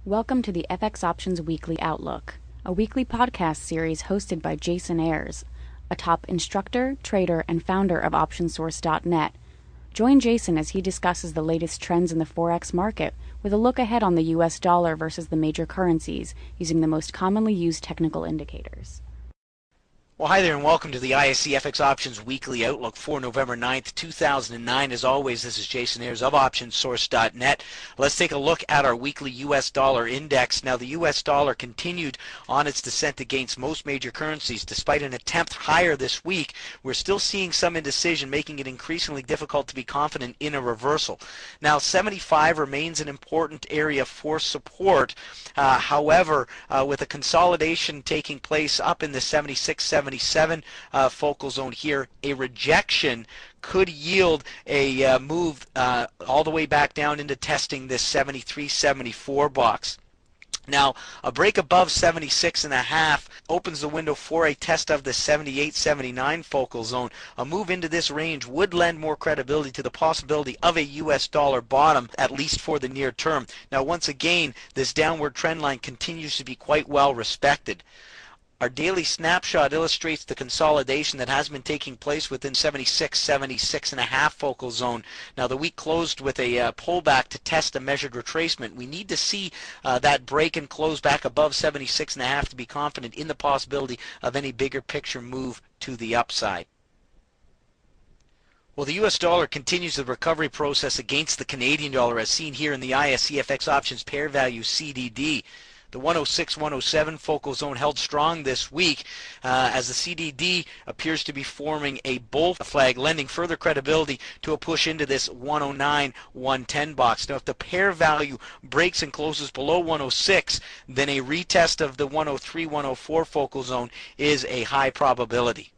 Welcome to the FX Options Weekly Outlook, a weekly podcast series hosted by Jason Ayres, a top instructor, trader, and founder of OptionSource.net. Join Jason as he discusses the latest trends in the Forex market with a look ahead on the US dollar versus the major currencies using the most commonly used technical indicators. Well, hi there and welcome to the ISE FX Options Weekly Outlook for November 9th, 2009. As always, this is Jason Ayres of OptionSource.net. Let's take a look at our weekly US dollar index. Now, the US dollar continued on its descent against most major currencies. Despite an attempt higher this week, we're still seeing some indecision, making it increasingly difficult to be confident in a reversal. Now, 75 remains an important area for support. However, with a consolidation taking place up in the 76-77 focal zone here, a rejection could yield a move all the way back down into testing this 73-74 box. Now, a break above 76.5 opens the window for a test of the 78-79 focal zone. A move into this range would lend more credibility to the possibility of a US dollar bottom, at least for the near term. Now, once again, this downward trend line continues to be quite well respected. Our daily snapshot illustrates the consolidation that has been taking place within 76-76.5 focal zone. Now, the week closed with a pullback to test a measured retracement. We need to see that break and close back above 76.5 to be confident in the possibility of any bigger picture move to the upside. Well, the US dollar continues the recovery process against the Canadian dollar, as seen here in the ISE FX Options pair value CDD. The 106-107 focal zone held strong this week as the CDD appears to be forming a bull flag, lending further credibility to a push into this 109-110 box. Now, if the pair value breaks and closes below 106, then a retest of the 103-104 focal zone is a high probability.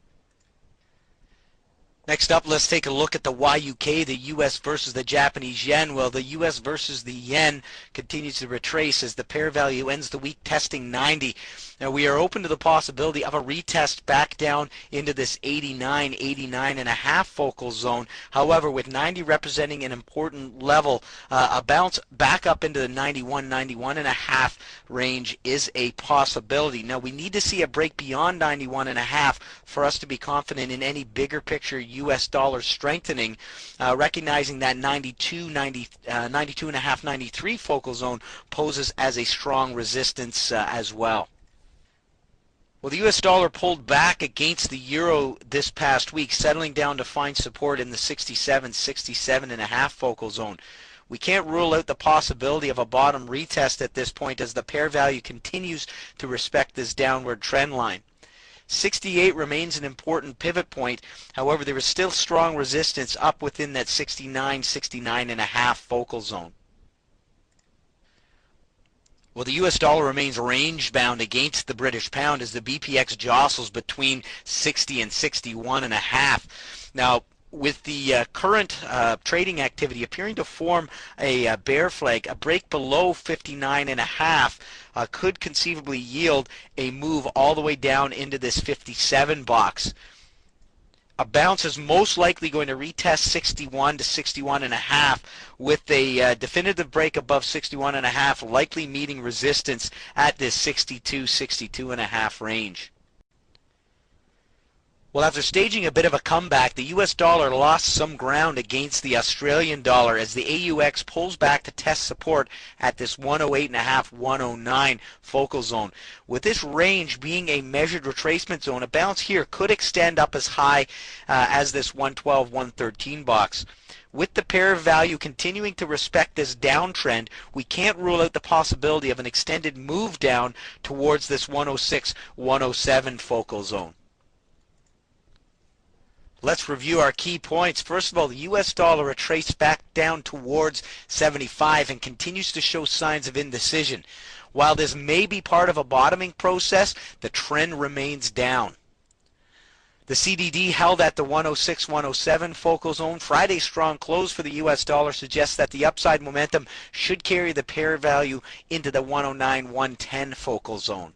Next up, let's take a look at the YUK, the US versus the Japanese yen. Well, the US versus the yen continues to retrace as the pair value ends the week testing 90. Now, we are open to the possibility of a retest back down into this 89.5 focal zone. However, with 90 representing an important level, a bounce back up into the 91.5 range is a possibility. Now, we need to see a break beyond 91.5 for us to be confident in any bigger picture US dollar strengthening, recognizing that 92.5, 93 focal zone poses as a strong resistance as well. Well, the US dollar pulled back against the euro this past week, settling down to find support in the 67.5 focal zone. We can't rule out the possibility of a bottom retest at this point as the pair value continues to respect this downward trend line. 68 remains an important pivot point. However, there is still strong resistance up within that 69.5 focal zone. Well, the US dollar remains range-bound against the British pound as the BPX jostles between 60 and 61.5. Now, with the current trading activity appearing to form a bear flag, a break below 59.5 could conceivably yield a move all the way down into this 57 box. A bounce is most likely going to retest 61 to 61.5 with a definitive break above 61.5 likely meeting resistance at this 62.5 range. Well, after staging a bit of a comeback, the US dollar lost some ground against the Australian dollar as the AUX pulls back to test support at this 108.5, 109 focal zone. With this range being a measured retracement zone, a bounce here could extend up as high as this 112, 113 box. With the pair value continuing to respect this downtrend, we can't rule out the possibility of an extended move down towards this 106, 107 focal zone. Let's review our key points. First of all, the US dollar retraced back down towards 75 and continues to show signs of indecision. While this may be part of a bottoming process, the trend remains down. The CDD held at the 106-107 focal zone. Friday's strong close for the US dollar suggests that the upside momentum should carry the pair value into the 109-110 focal zone.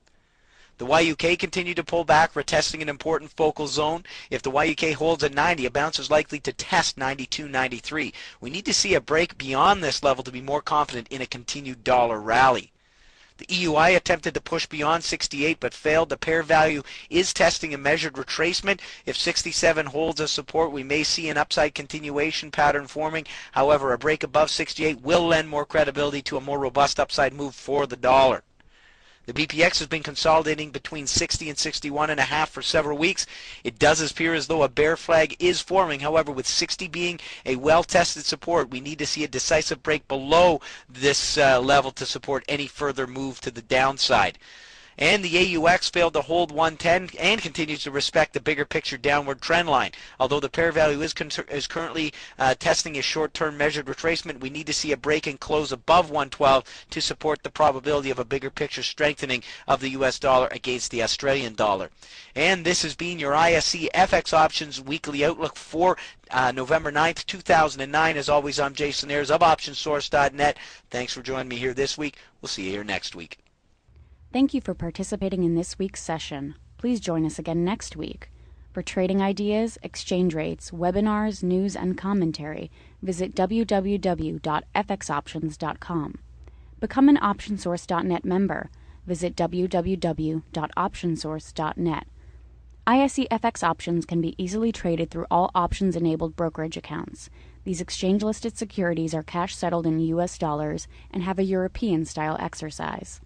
The YUK continued to pull back, retesting an important focal zone. If the YUK holds at 90, a bounce is likely to test 92.93. We need to see a break beyond this level to be more confident in a continued dollar rally. The EUI attempted to push beyond 68 but failed. The pair value is testing a measured retracement. If 67 holds as support, we may see an upside continuation pattern forming. However, a break above 68 will lend more credibility to a more robust upside move for the dollar. The BPX has been consolidating between 60 and 61.5 for several weeks. It does appear as though a bear flag is forming. However, with 60 being a well-tested support, we need to see a decisive break below this level to support any further move to the downside. And the AUX failed to hold 110 and continues to respect the bigger picture downward trend line. Although the pair value is currently testing a short-term measured retracement, we need to see a break and close above 112 to support the probability of a bigger picture strengthening of the US dollar against the Australian dollar. And this has been your ISE FX Options Weekly Outlook for November 9th, 2009. As always, I'm Jason Ayres of OptionSource.net. Thanks for joining me here this week. We'll see you here next week. Thank you for participating in this week's session. Please join us again next week. For trading ideas, exchange rates, webinars, news, and commentary, visit www.fxoptions.com. Become an OptionSource.net member. Visit www.optionsource.net. ISE FX options can be easily traded through all options-enabled brokerage accounts. These exchange-listed securities are cash-settled in U.S. dollars and have a European-style exercise.